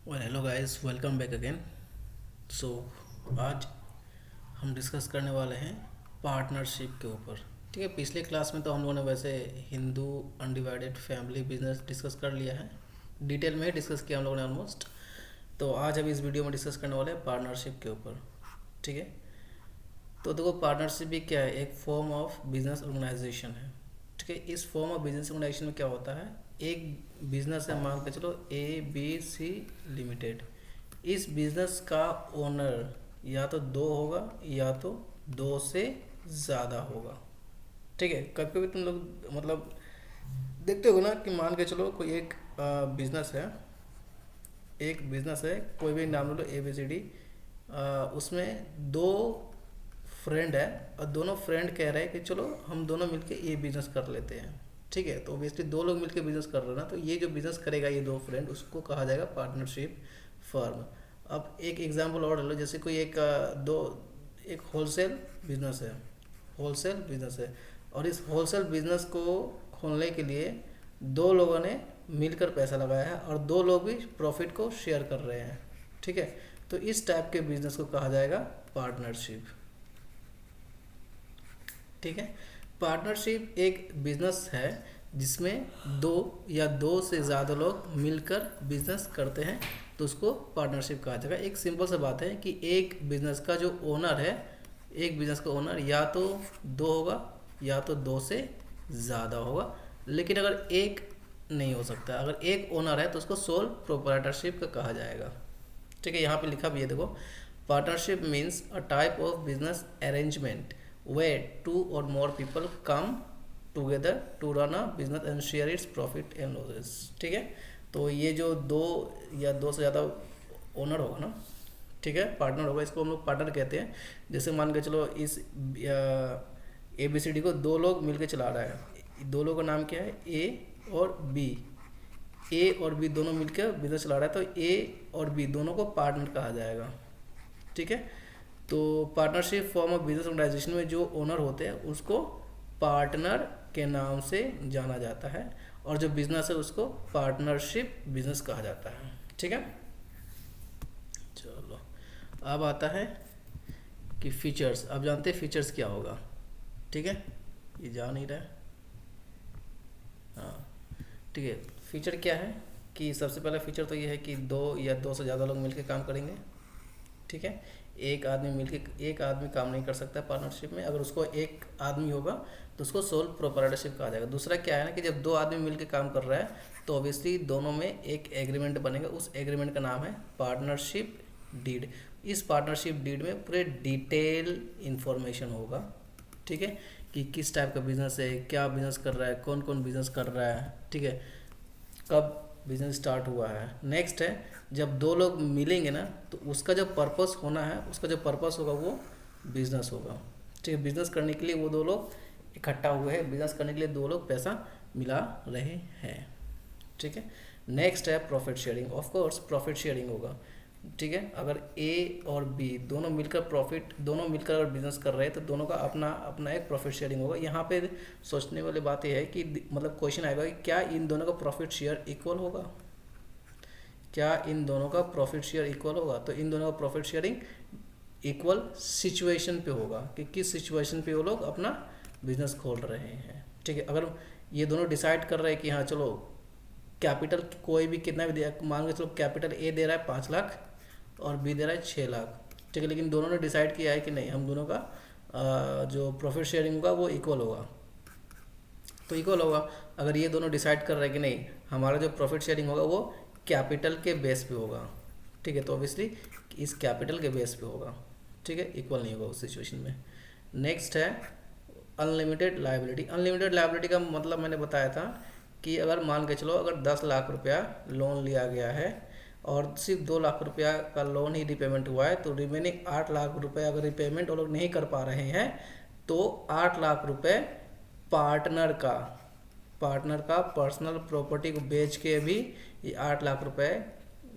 Hello guys, welcome back again. So आज हम discuss करने वाले हैं पार्टनरशिप के ऊपर। ठीक है, पिछले क्लास में तो हम लोगों ने वैसे Hindu undivided family business discuss कर लिया है, डिटेल में ही डिस्कस किया हम लोगों ने ऑलमोस्ट। तो आज हम इस वीडियो में डिस्कस करने वाले हैं पार्टनरशिप के ऊपर। ठीक है, तो देखो पार्टनरशिप भी क्या है, एक फॉर्म ऑफ बिजनेस ऑर्गेनाइजेशन है। ठीक है, इस फॉर्म ऑफ बिजनेस ऑर्गेनाइजेशन में क्या होता है, एक बिजनेस है, मान के चलो ABC लिमिटेड। इस बिजनेस का ओनर या तो दो होगा या तो दो से ज़्यादा होगा। ठीक है, कभी कभी तुम लोग मतलब देखते हो ना कि मान के चलो कोई एक बिजनेस है, कोई भी नाम लो, ABCD। उसमें दो फ्रेंड है और दोनों फ्रेंड कह रहे हैं कि चलो हम दोनों मिलके ये बिजनेस कर लेते हैं। ठीक है, तो ऑब्वियसली दो लोग मिलके बिजनेस कर रहे हैं ना, तो ये जो बिजनेस करेगा ये दो फ्रेंड, उसको कहा जाएगा पार्टनरशिप फर्म। अब एक एग्जांपल और ले लो, जैसे कोई एक होलसेल बिजनेस है और इस होलसेल बिजनेस को खोलने के लिए दो लोगों ने मिलकर पैसा लगाया है और दो लोग भी प्रॉफिट को शेयर कर रहे हैं। ठीक है, तो इस टाइप के बिजनेस को कहा जाएगा पार्टनरशिप। ठीक है, पार्टनरशिप एक बिजनेस है जिसमें दो या दो से ज़्यादा लोग मिलकर बिजनेस करते हैं, तो उसको पार्टनरशिप कहा जाएगा। एक सिंपल सा बात है कि एक बिजनेस का जो ओनर है, एक बिजनेस का ओनर या तो दो होगा या तो दो से ज़्यादा होगा, लेकिन अगर एक नहीं हो सकता। अगर एक ओनर है तो उसको सोल प्रोप्राइटरशिप का कहा जाएगा। ठीक है, यहाँ पे लिखा भी है, देखो, partnership means a type of business arrangement where two or more people come together to run a business and share its profit and losses। ठीक है, तो ये जो दो या दो से ज़्यादा ओनर होगा ना, ठीक है, पार्टनर होगा, इसको हम लोग पार्टनर कहते हैं। जैसे मान के चलो इस ABCD को दो लोग मिलकर चला रहा है, दो लोगों का नाम क्या है, ए और बी दोनों मिलकर बिजनेस चला रहा है, तो ए और बी दोनों को पार्टनर कहा जाएगा। ठीक है, तो partnership form of business organisation में जो ओनर होते हैं उसको पार्टनर के नाम से जाना जाता है और जो बिजनेस है उसको पार्टनरशिप बिजनेस कहा जाता है। ठीक है, चलो अब आता है कि फीचर्स। अब जानते हैं फीचर्स क्या होगा। ठीक है, ये जा नहीं रहा है। हाँ, ठीक है, फीचर क्या है कि सबसे पहला फीचर तो ये है कि दो या दो से ज़्यादा लोग मिलकर काम करेंगे। ठीक है, एक आदमी काम नहीं कर सकता पार्टनरशिप में। अगर उसको एक आदमी होगा तो उसको सोल प्रोप्राइटरशिप कहा जाएगा। दूसरा क्या है ना कि जब दो आदमी मिलकर काम कर रहा है तो ऑब्वियसली दोनों में एक एग्रीमेंट बनेगा, उस एग्रीमेंट का नाम है पार्टनरशिप डीड। इस पार्टनरशिप डीड में पूरे डिटेल इंफॉर्मेशन होगा। ठीक है, कि किस टाइप का बिजनेस है, क्या बिजनेस कर रहा है, कौन कौन बिजनेस कर रहा है, ठीक है, कब बिजनेस स्टार्ट हुआ है। नेक्स्ट है, जब दो लोग मिलेंगे ना तो उसका जो पर्पस होना है, उसका जो पर्पस होगा वो बिजनेस होगा। ठीक है, बिजनेस करने के लिए वो दो लोग इकट्ठा हुए हैं, बिजनेस करने के लिए दो लोग पैसा मिला रहे हैं। ठीक है, नेक्स्ट है profit sharing. Of course profit sharing होगा। ठीक है, अगर ए और बी दोनों मिलकर अगर बिजनेस कर रहे हैं तो दोनों का अपना अपना एक प्रॉफिट शेयरिंग होगा। यहाँ पे सोचने वाली बात यह है कि मतलब क्वेश्चन आएगा कि क्या इन दोनों का प्रॉफिट शेयर इक्वल होगा, क्या इन दोनों का प्रॉफिट शेयर इक्वल होगा। तो इन दोनों का प्रॉफिट शेयरिंग इक्वल सिचुएशन पे होगा कि किस सिचुएशन पे वो लोग अपना बिजनेस खोल रहे हैं। ठीक है, अगर ये दोनों डिसाइड कर रहे हैं कि हाँ चलो कैपिटल कोई भी कितना भी दिया, मान के चलो कैपिटल ए दे रहा है 5 लाख और बी दे रहा है 6 लाख। ठीक है, लेकिन दोनों ने डिसाइड किया है कि नहीं, हम दोनों का जो प्रॉफिट शेयरिंग होगा वो इक्वल होगा, तो इक्वल होगा। अगर ये दोनों डिसाइड कर रहे हैं कि नहीं, हमारा जो प्रॉफिट शेयरिंग होगा वो कैपिटल के बेस पे होगा, ठीक है, तो ऑब्वियसली इस कैपिटल के बेस पे होगा। ठीक है, इक्वल नहीं होगा उस सिचुएशन में। नेक्स्ट है अनलिमिटेड लायबिलिटी। अनलिमिटेड लायबिलिटी का मतलब मैंने बताया था कि अगर मान के चलो अगर 10 लाख रुपया लोन लिया गया है और सिर्फ 2 लाख रुपया का लोन ही रिपेमेंट हुआ है, तो रिमेनिंग 8 लाख रुपये अगर रिपेमेंट वो लोग नहीं कर पा रहे हैं तो 8 लाख रुपये पार्टनर का पर्सनल प्रॉपर्टी को बेच के भी ये 8 लाख रुपए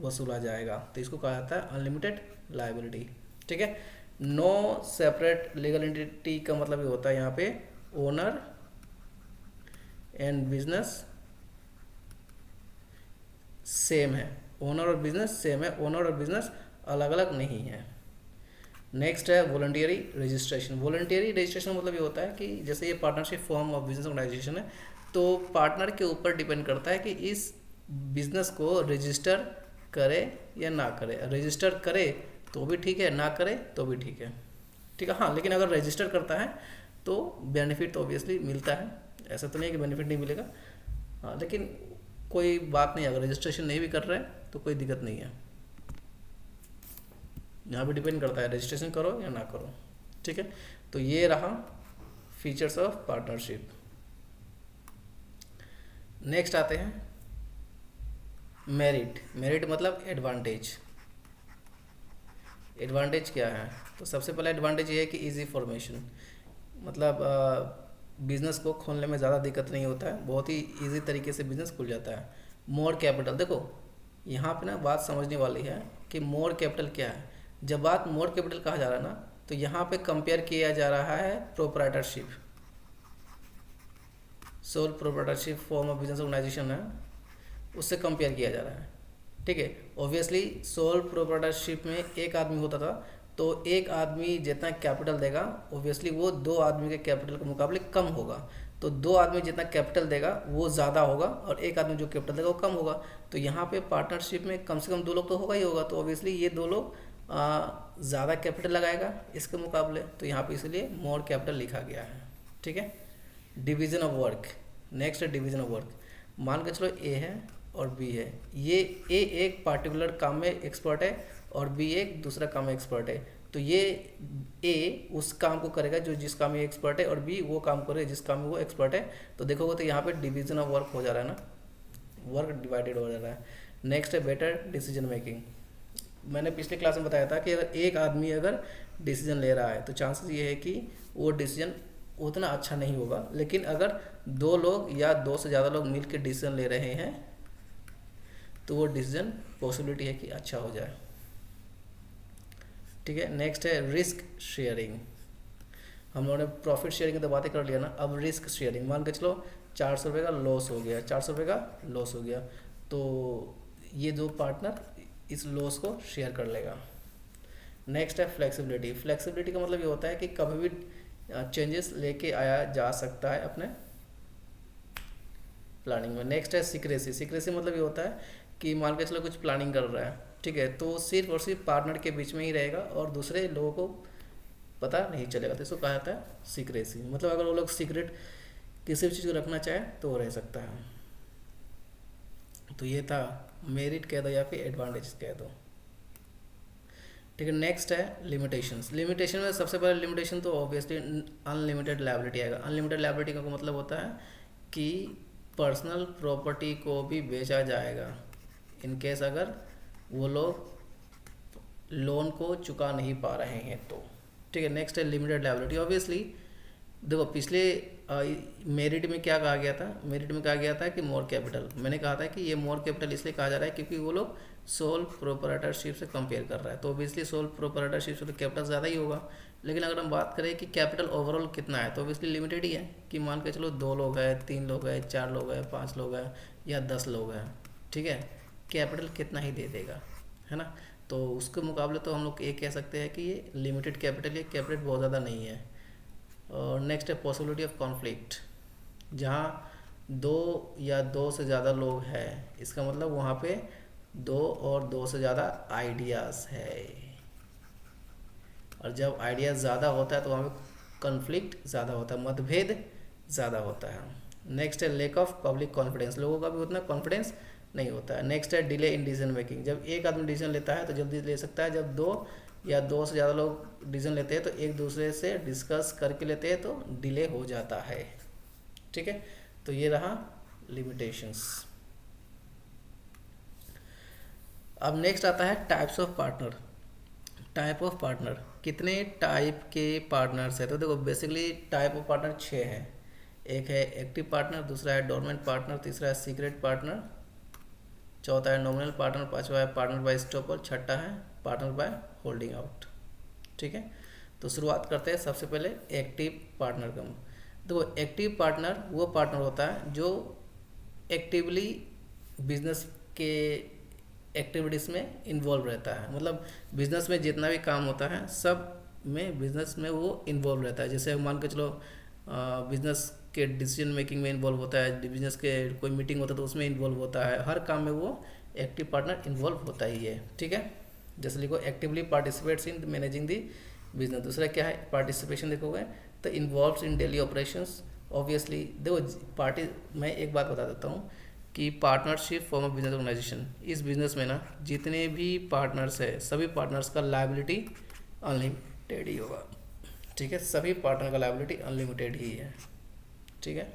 वसूला जाएगा। तो इसको कहा जाता है अनलिमिटेड लायबिलिटी। ठीक है, नो सेपरेट लीगल एंटिटी का मतलब ये होता है यहाँ पे ओनर एंड बिजनेस सेम है। ओनर और बिजनेस सेम है, ओनर और बिजनेस अलग अलग नहीं है। नेक्स्ट है वॉलंटियरी रजिस्ट्रेशन। वॉलंटियरी रजिस्ट्रेशन मतलब ये होता है कि जैसे ये partnership form of business organisation है, तो पार्टनर के ऊपर डिपेंड करता है कि इस बिजनेस को रजिस्टर करे या ना करे। रजिस्टर करे तो भी ठीक है, ना करे तो भी ठीक है, ठीक है। हाँ, लेकिन अगर रजिस्टर करता है तो बेनिफिट तो ऑब्वियसली मिलता है, ऐसा तो नहीं है कि बेनिफिट नहीं मिलेगा। हाँ, लेकिन कोई बात नहीं, अगर रजिस्ट्रेशन नहीं भी कर रहे हैं तो कोई दिक्कत नहीं है। यहाँ पे डिपेंड करता है रजिस्ट्रेशन करो या ना करो, ठीक है। तो ये रहा फीचर्स ऑफ पार्टनरशिप। नेक्स्ट आते हैं मेरिट। मेरिट मतलब एडवांटेज। एडवांटेज क्या है? तो सबसे पहला एडवांटेज ये है कि इजी फॉर्मेशन, मतलब बिजनेस को खोलने में ज़्यादा दिक्कत नहीं होता है, बहुत ही इजी तरीके से बिजनेस खुल जाता है। मोर कैपिटल, देखो यहाँ पे ना बात समझने वाली है कि मोर कैपिटल क्या है। जब बात मोर कैपिटल कहा जा रहा है ना, तो यहाँ पे कंपेयर किया जा रहा है proprietorship, sole proprietorship form of business organisation है, उससे कंपेयर किया जा रहा है, ठीक है। ऑब्वियसली सोल प्रोप्राइटरशिप में एक आदमी होता था, तो एक आदमी जितना कैपिटल देगा ऑब्वियसली वो दो आदमी के कैपिटल के मुकाबले कम होगा। तो दो आदमी जितना कैपिटल देगा वो ज़्यादा होगा और एक आदमी जो कैपिटल देगा वो कम होगा। तो यहाँ पे पार्टनरशिप में कम से कम दो लोग तो होगा ही होगा, तो ऑब्वियसली ये दो लोग ज़्यादा कैपिटल लगाएगा इसके मुकाबले, तो यहाँ पे इसलिए मोर कैपिटल लिखा गया है, ठीक है। Division of work. नेक्स्ट है डिवीज़न ऑफ वर्क। मान के चलो ए है और बी है, ये ए एक पार्टिकुलर काम में एक्सपर्ट है और बी एक दूसरा काम में एक्सपर्ट है। तो ये ए उस काम को करेगा जो जिस काम में एक्सपर्ट है और बी वो काम करेगा जिस काम में वो एक्सपर्ट है। तो देखोगे तो यहाँ पे डिवीजन ऑफ वर्क हो जा रहा है ना, वर्क डिवाइडेड हो जा रहा है। नेक्स्ट है बेटर डिसीजन मेकिंग। मैंने पिछले क्लास में बताया था कि अगर एक आदमी अगर डिसीजन ले रहा है तो चांसेस ये है कि वो डिसीजन उतना अच्छा नहीं होगा, लेकिन अगर दो लोग या दो से ज़्यादा लोग मिल के डिसीजन ले रहे हैं तो वो डिसीजन पॉसिबिलिटी है कि अच्छा हो जाए, ठीक है। नेक्स्ट है रिस्क शेयरिंग। हम लोगों ने प्रॉफिट शेयरिंग की तो बातें कर लिया ना, अब रिस्क शेयरिंग। मान के चलो 400 रुपये का लॉस हो गया, 400 रुपये का लॉस हो गया, तो ये दो पार्टनर इस लॉस को शेयर कर लेगा। नेक्स्ट है फ्लेक्सिबिलिटी। फ्लेक्सिबिलिटी का मतलब ये होता है कि कभी भी चेंजेस लेके आया जा सकता है अपने प्लानिंग में। नेक्स्ट है सीक्रेसी। सीक्रेसी मतलब ये होता है कि मान के चलो कुछ प्लानिंग कर रहा है, ठीक है, तो सिर्फ और सिर्फ पार्टनर के बीच में ही रहेगा और दूसरे लोगों को पता नहीं चलेगा, तो इसको कहा जाता है सीक्रेसी। मतलब अगर वो लोग सीक्रेट किसी भी चीज़ को रखना चाहे तो वो रह सकता है। तो ये था मेरिट कह दो या फिर एडवांटेज कह दो, ठीक है। नेक्स्ट है लिमिटेशंस। लिमिटेशन में सबसे पहले लिमिटेशन तो ऑब्वियसली अनलिमिटेड लायबिलिटी आएगा। अनलिमिटेड लायबिलिटी का मतलब होता है कि पर्सनल प्रॉपर्टी को भी बेचा जाएगा इन केस अगर वो लोग लोन को चुका नहीं पा रहे हैं तो, ठीक है। नेक्स्ट है लिमिटेड लायबिलिटी। ऑब्वियसली देखो पिछले मेरिट में क्या कहा गया था, मेरिट में कहा गया था कि मोर कैपिटल। मैंने कहा था कि ये मोर कैपिटल इसलिए कहा जा रहा है क्योंकि वो लोग सोल प्रोपराइटरशिप से कंपेयर कर रहा है, तो ऑब्वियसली सोल प्रोपराइटरशिप से तो कैपिटल ज़्यादा ही होगा। लेकिन अगर हम बात करें कि कैपिटल ओवरऑल कितना है, तो ऑब्वियसली लिमिटेड ही है कि मान के चलो 2 लोग हैं, 3 लोग हैं, 4 लोग हैं, 5 लोग हैं या 10 लोग हैं, ठीक है, कैपिटल कितना ही दे देगा, है ना। तो उसके मुकाबले तो हम लोग ये कह सकते हैं कि ये लिमिटेड कैपिटल है, कैपिटल बहुत ज़्यादा नहीं है। और नेक्स्ट है पॉसिबिलिटी ऑफ कॉन्फ्लिक्ट। जहाँ 2 या 2 से ज़्यादा लोग हैं, इसका मतलब वहाँ पे 2 और 2 से ज़्यादा आइडियाज़ है, और जब आइडियाज़ ज़्यादा होता है तो वहाँ पे कॉन्फ्लिक्ट ज़्यादा होता है, मतभेद ज़्यादा होता है। नेक्स्ट है लैक ऑफ पब्लिक कॉन्फिडेंस। लोगों का भी उतना कॉन्फिडेंस नहीं होता है। नेक्स्ट है डिले इन डिसीजन मेकिंग। जब एक आदमी डिसीजन लेता है तो जल्दी ले सकता है, जब 2 या 2 से ज़्यादा लोग डिसीजन लेते हैं तो एक दूसरे से डिस्कस करके लेते हैं तो डिले हो जाता है, ठीक है। तो ये रहा लिमिटेशंस। अब नेक्स्ट आता है types of partner. Type of partner, कितने टाइप के पार्टनर्स है? तो देखो बेसिकली टाइप ऑफ पार्टनर 6 है। एक है एक्टिव पार्टनर, दूसरा है डोरमेंट पार्टनर, तीसरा है सीक्रेट पार्टनर, चौथा है नॉमिनल पार्टनर, पांचवा है पार्टनर बाय स्टॉपर, छठा है पार्टनर बाय होल्डिंग आउट, ठीक है। तो शुरुआत करते हैं सबसे पहले एक्टिव पार्टनर का। देखो एक्टिव पार्टनर वो पार्टनर होता है जो एक्टिवली बिजनेस के एक्टिविटीज़ में इन्वॉल्व रहता है। मतलब बिजनेस में जितना भी काम होता है सब में बिजनेस में वो इन्वॉल्व रहता है। जैसे मान के चलो बिजनेस के डिसीजन मेकिंग में इन्वॉल्व होता है, बिजनेस के कोई मीटिंग होता है तो उसमें इन्वॉल्व होता है, हर काम में वो एक्टिव पार्टनर इन्वॉल्व होता ही है। ठीक है, जैसे लिखो actively participates in managing the business. दूसरा क्या है, पार्टिसिपेशन देखोगे तो involves in daily operations. Obviously देखो पार्टी, मैं एक बात बता देता हूँ कि partnership form of business organisation, इस बिजनेस में ना जितने भी पार्टनर्स है सभी पार्टनर्स का लायबिलिटी अनलिमिटेड ही होगा। ठीक है, सभी पार्टनर का लायबिलिटी अनलिमिटेड ही है। ठीक है,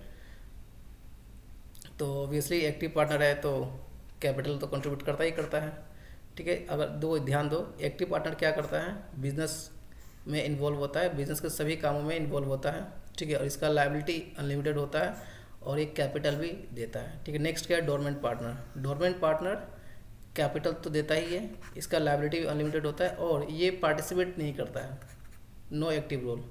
तो ऑब्वियसली एक्टिव पार्टनर है तो कैपिटल तो कंट्रीब्यूट करता ही करता है। ठीक है, अगर दो ध्यान दो, एक्टिव पार्टनर क्या करता है, बिजनेस में इन्वॉल्व होता है, बिजनेस के सभी कामों में इन्वॉल्व होता है। ठीक है, और इसका लायबिलिटी अनलिमिटेड होता है और एक कैपिटल भी देता है। ठीक है, नेक्स्ट क्या है, dormant partner. Dormant partner capital तो देता ही है, इसका लायबिलिटी भी अनलिमिटेड होता है और ये पार्टिसिपेट नहीं करता है, नो एक्टिव रोल।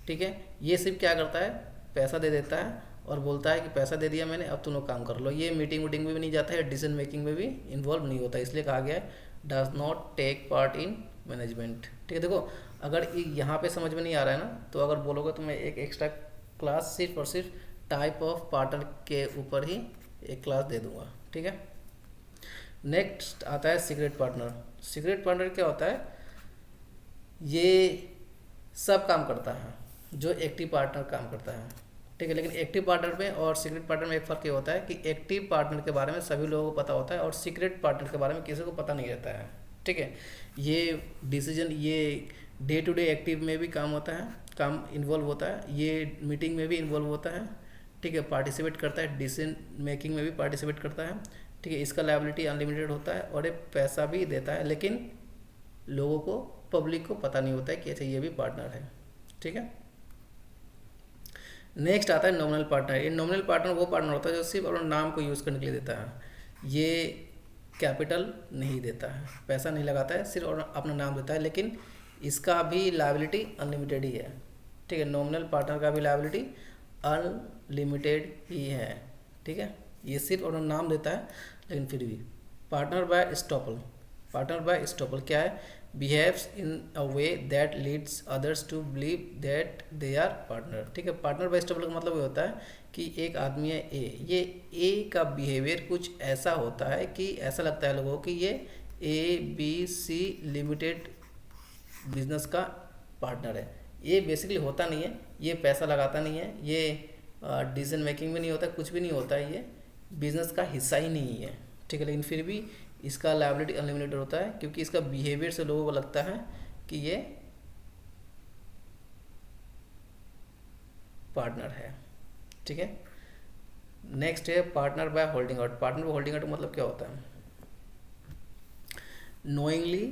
ठीक है, ये सिर्फ क्या करता है, पैसा दे देता है और बोलता है कि पैसा दे दिया मैंने, अब तुम लोग काम कर लो। ये मीटिंग वीटिंग में भी नहीं जाता है, डिसीजन मेकिंग में भी इन्वॉल्व नहीं होता, इसलिए कहा गया है does not take part in management. ठीक है, देखो अगर यहाँ पे समझ में नहीं आ रहा है ना, तो अगर बोलोगे तो मैं एक एक्स्ट्रा क्लास सिर्फ और सिर्फ टाइप ऑफ पार्टनर के ऊपर ही एक क्लास दे दूंगा। ठीक है, नेक्स्ट आता है सीक्रेट पार्टनर। सीक्रेट पार्टनर क्या होता है, ये सब काम करता है जो एक्टिव पार्टनर काम करता है। ठीक है, लेकिन एक्टिव पार्टनर में और सीक्रेट पार्टनर में एक फ़र्क ये होता है कि एक्टिव पार्टनर के बारे में सभी लोगों को पता होता है और सीक्रेट पार्टनर के बारे में किसी को पता नहीं रहता है। ठीक है, ये डिसीजन, ये डे टू डे एक्टिव में भी काम होता है, काम इन्वॉल्व होता है, ये मीटिंग में भी इन्वॉल्व होता है। ठीक है, पार्टिसिपेट करता है, डिसीजन मेकिंग में भी पार्टिसिपेट करता है। ठीक है, इसका लायबिलिटी अनलिमिटेड होता है और ये पैसा भी देता है, लेकिन लोगों को, पब्लिक को पता नहीं होता है कि अच्छा ये भी पार्टनर है। ठीक है, नेक्स्ट आता है नॉमिनल पार्टनर। ये नॉमिनल पार्टनर वो पार्टनर होता है जो सिर्फ अपने नाम को यूज़ करने के लिए देता है। ये कैपिटल नहीं देता है, पैसा नहीं लगाता है, सिर्फ अपना नाम देता है, लेकिन इसका भी लायबिलिटी अनलिमिटेड ही है। ठीक है, नॉमिनल पार्टनर का भी लायबिलिटी अनलिमिटेड ही है। ठीक है, ये सिर्फ अपना नाम देता है, लेकिन फिर भी partner by estoppel. Partner by estoppel क्या है, behaves in a way that leads others to believe that they are partner. ठीक है, पार्टनर बाय एस्टॉपल का मतलब ये होता है कि एक आदमी है ए, ये ए का बिहेवियर कुछ ऐसा होता है कि ऐसा लगता है लोगों को कि ये ABC लिमिटेड बिजनेस का पार्टनर है। ये बेसिकली होता नहीं है, ये पैसा लगाता नहीं है, ये डिसीजन मेकिंग में नहीं होता, कुछ भी नहीं होता है, ये बिजनेस का हिस्सा ही नहीं है। ठीक है, लेकिन फिर भी इसका लायबिलिटी अनलिमिटेड होता है क्योंकि इसका बिहेवियर से लोगों को लगता है कि ये पार्टनर है। ठीक है, नेक्स्ट है partner by holding out. Partner by holding out मतलब क्या होता है, knowingly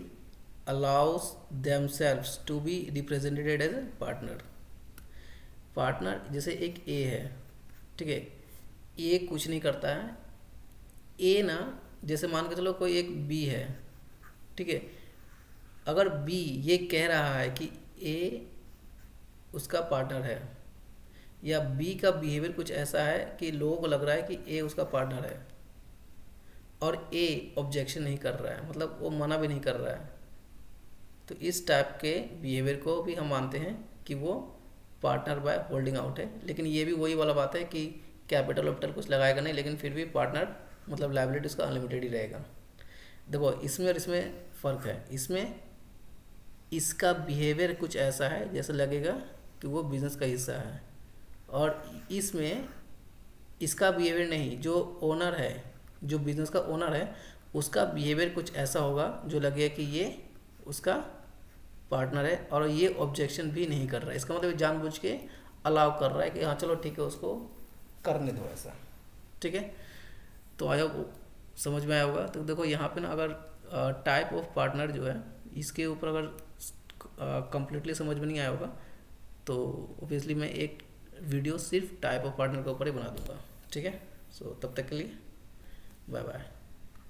allows themselves to be represented as a partner। Partner जैसे एक ए है, ठीक है, ए कुछ नहीं करता है, ए ना, जैसे मान के चलो कोई एक बी है। ठीक है, अगर बी ये कह रहा है कि ए उसका पार्टनर है, या बी का बिहेवियर कुछ ऐसा है कि लोगों को लग रहा है कि ए उसका पार्टनर है और ए ऑब्जेक्शन नहीं कर रहा है, मतलब वो मना भी नहीं कर रहा है, तो इस टाइप के बिहेवियर को भी हम मानते हैं कि वो पार्टनर बाय होल्डिंग आउट है। लेकिन ये भी वही वाला बात है कि कैपिटल वैपिटल कुछ लगाएगा नहीं, लेकिन फिर भी पार्टनर मतलब लायबिलिटी उसका अनलिमिटेड ही रहेगा। देखो इसमें और इसमें फ़र्क है, इसमें इसका बिहेवियर कुछ ऐसा है जैसे लगेगा कि वो बिज़नेस का हिस्सा है, और इसमें इसका बिहेवियर नहीं, जो ओनर है, जो बिज़नेस का ओनर है, उसका बिहेवियर कुछ ऐसा होगा जो लगे कि ये उसका पार्टनर है और ये ऑब्जेक्शन भी नहीं कर रहा है। इसका मतलब जानबूझ के अलाउ कर रहा है कि हाँ चलो ठीक है उसको करने दो ऐसा। ठीक है, तो आया समझ में आया होगा। तो देखो यहाँ पे ना अगर टाइप ऑफ पार्टनर जो है इसके ऊपर अगर कंप्लीटली समझ में नहीं आया होगा तो ऑब्वियसली मैं एक वीडियो सिर्फ टाइप ऑफ पार्टनर के ऊपर ही बना दूंगा। ठीक है, सो तब तक के लिए बाय बाय।